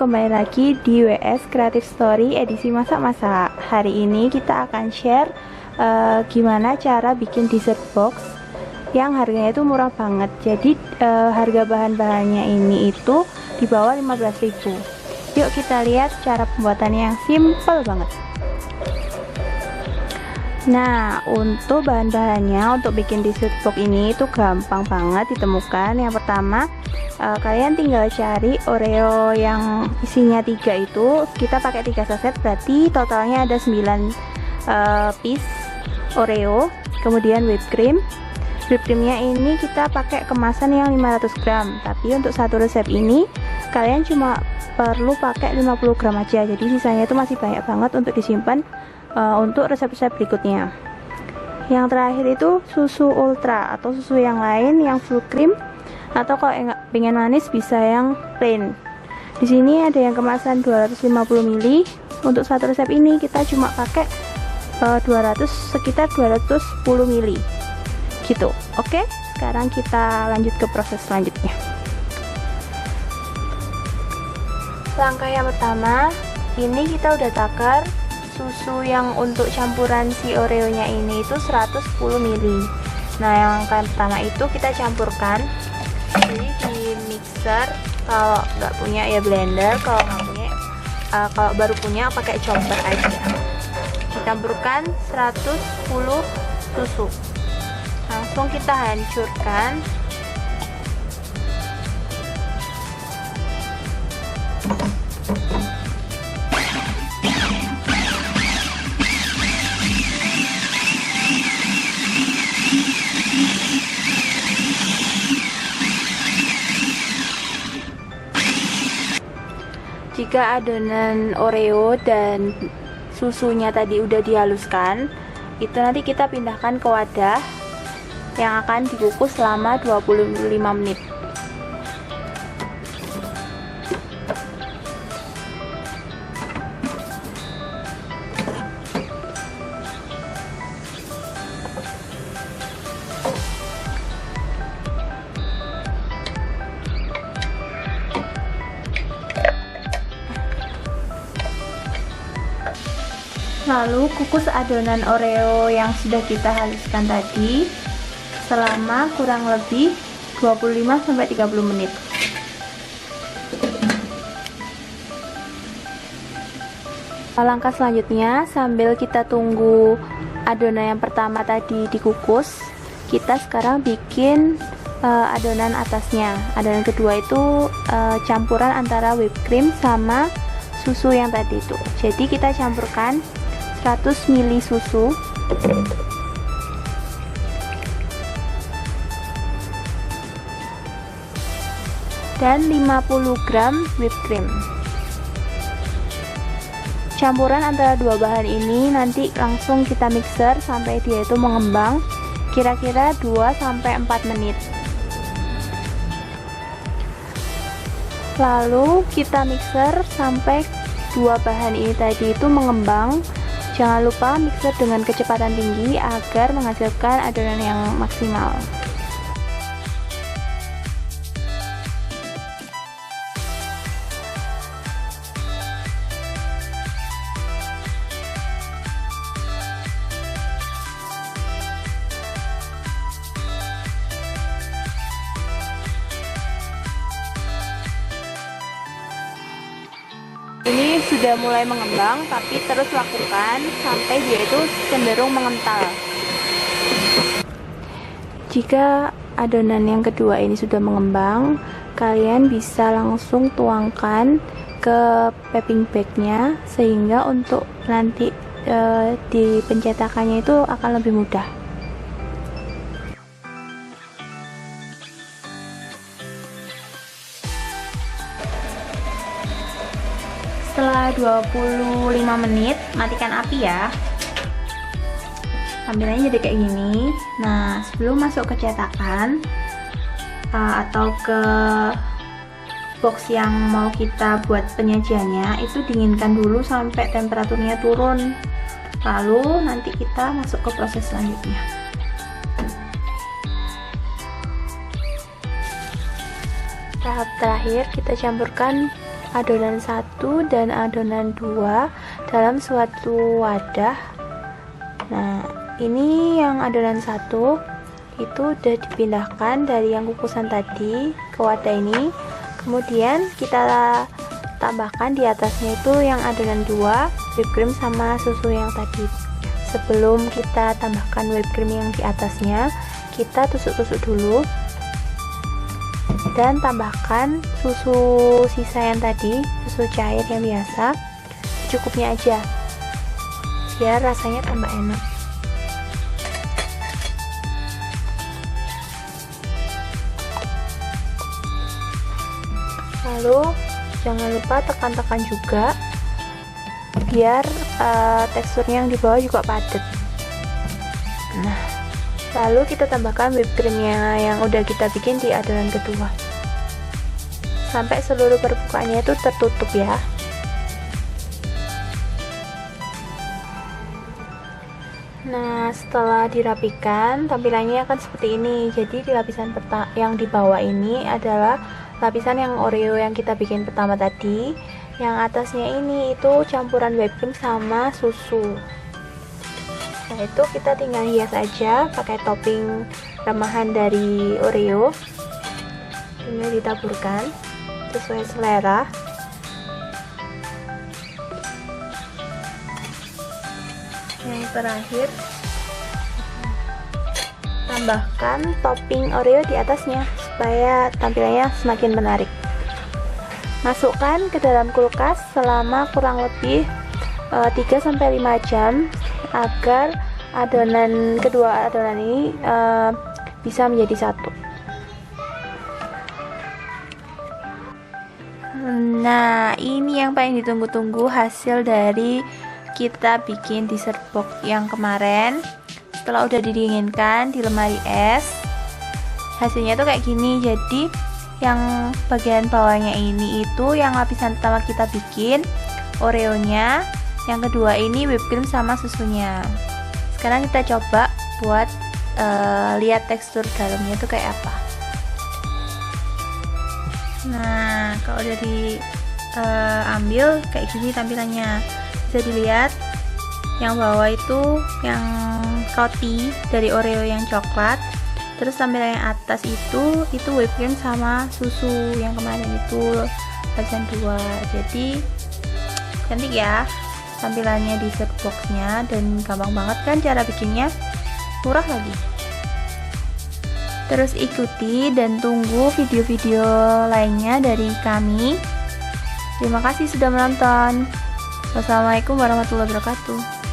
kembali lagi di WS Creative Story edisi masak-masak. Hari ini kita akan share gimana cara bikin dessert box yang harganya itu murah banget. Jadi harga bahan-bahannya ini itu di bawah 15.000. Yuk kita lihat cara pembuatannya yang simple banget. Nah, untuk bahan-bahannya untuk bikin dessert box ini itu gampang banget ditemukan. Yang pertama, kalian tinggal cari Oreo yang isinya 3 itu. Kita pakai 3 saset, berarti totalnya ada 9 piece Oreo. Kemudian whipped cream. Whipped creamnya ini kita pakai kemasan yang 500 gram. Tapi untuk satu resep ini kalian cuma perlu pakai 50 gram aja. Jadi sisanya itu masih banyak banget untuk disimpan untuk resep-resep berikutnya. Yang terakhir itu susu ultra atau susu yang lain yang full cream, atau kalau pengen manis bisa yang plain. Di sini ada yang kemasan 250 ml. Untuk satu resep ini kita cuma pakai sekitar 210 ml gitu. Oke, sekarang kita lanjut ke proses selanjutnya. Langkah yang pertama, ini kita udah takar susu yang untuk campuran si Oreo nya ini itu 110 ml. Nah, yang langkah pertama itu kita campurkan. Jadi di mixer, kalau nggak punya ya blender, kalau nggak punya kalau baru punya pakai chopper aja. Campurkan 110 susu, langsung kita hancurkan. Jika adonan Oreo dan susunya tadi udah dihaluskan, itu nanti kita pindahkan ke wadah yang akan dikukus selama 25 menit. Lalu kukus adonan Oreo yang sudah kita haluskan tadi selama kurang lebih 25-30 menit. Langkah selanjutnya, sambil kita tunggu adonan yang pertama tadi dikukus, kita sekarang bikin adonan atasnya. Adonan kedua itu campuran antara whipped cream sama susu yang tadi itu. Jadi kita campurkan 100 ml susu dan 50 gram whipped cream. Campuran antara dua bahan ini nanti langsung kita mixer sampai dia itu mengembang, kira-kira 2-4 menit. Lalu kita mixer sampai dua bahan ini tadi itu mengembang. Jangan lupa mixer dengan kecepatan tinggi agar menghasilkan adonan yang maksimal. Ini sudah mulai mengembang, tapi terus lakukan sampai dia itu cenderung mengental. Jika adonan yang kedua ini sudah mengembang, kalian bisa langsung tuangkan ke piping bagnya, sehingga untuk nanti di pencetakannya itu akan lebih mudah. Setelah 25 menit, matikan api ya. Tampilannya jadi kayak gini. Nah, sebelum masuk ke cetakan atau ke box yang mau kita buat penyajiannya, itu dinginkan dulu sampai temperaturnya turun. Lalu nanti kita masuk ke proses selanjutnya. Tahap terakhir kita campurkan adonan 1 dan adonan 2 dalam suatu wadah. Nah, ini yang adonan 1 itu udah dipindahkan dari yang kukusan tadi ke wadah ini. Kemudian kita tambahkan di atasnya itu yang adonan 2, whipped cream sama susu yang tadi. Sebelum kita tambahkan whipped cream yang di atasnya, kita tusuk-tusuk dulu dan tambahkan susu sisa yang tadi, susu cair yang biasa, cukupnya aja biar rasanya tambah enak. Lalu jangan lupa tekan-tekan juga biar teksturnya yang di bawah juga padat. Nah, lalu kita tambahkan whipped creamnya yang udah kita bikin di adonan kedua sampai seluruh permukaannya itu tertutup ya. Nah, setelah dirapikan tampilannya akan seperti ini. Jadi di lapisan yang di bawah ini adalah lapisan yang Oreo yang kita bikin pertama tadi. Yang atasnya ini itu campuran whipped cream sama susu. Nah, itu kita tinggal hias aja pakai topping remahan dari Oreo. Ini ditaburkan sesuai selera. Yang terakhir, tambahkan topping Oreo di atasnya supaya tampilannya semakin menarik. Masukkan ke dalam kulkas selama kurang lebih 3-5 jam agar kedua adonan ini bisa menjadi satu. Nah, ini yang paling ditunggu-tunggu hasil dari kita bikin dessert box yang kemarin. Setelah udah didinginkan di lemari es, hasilnya tuh kayak gini. Jadi yang bagian bawahnya ini itu yang lapisan pertama kita bikin Oreonya, yang kedua ini whipped cream sama susunya. Sekarang kita coba buat lihat tekstur dalamnya tuh kayak apa. Nah, kalau udah diambil kayak gini tampilannya. Bisa dilihat yang bawah itu yang roti dari Oreo yang coklat. Terus tampilan yang atas itu whipped cream sama susu yang kemarin itu lapisan 2. Jadi cantik ya tampilannya di dessert boxnya, dan gampang banget kan cara bikinnya, murah lagi. Terus ikuti dan tunggu video-video lainnya dari kami. Terima kasih sudah menonton. Wassalamualaikum warahmatullahi wabarakatuh.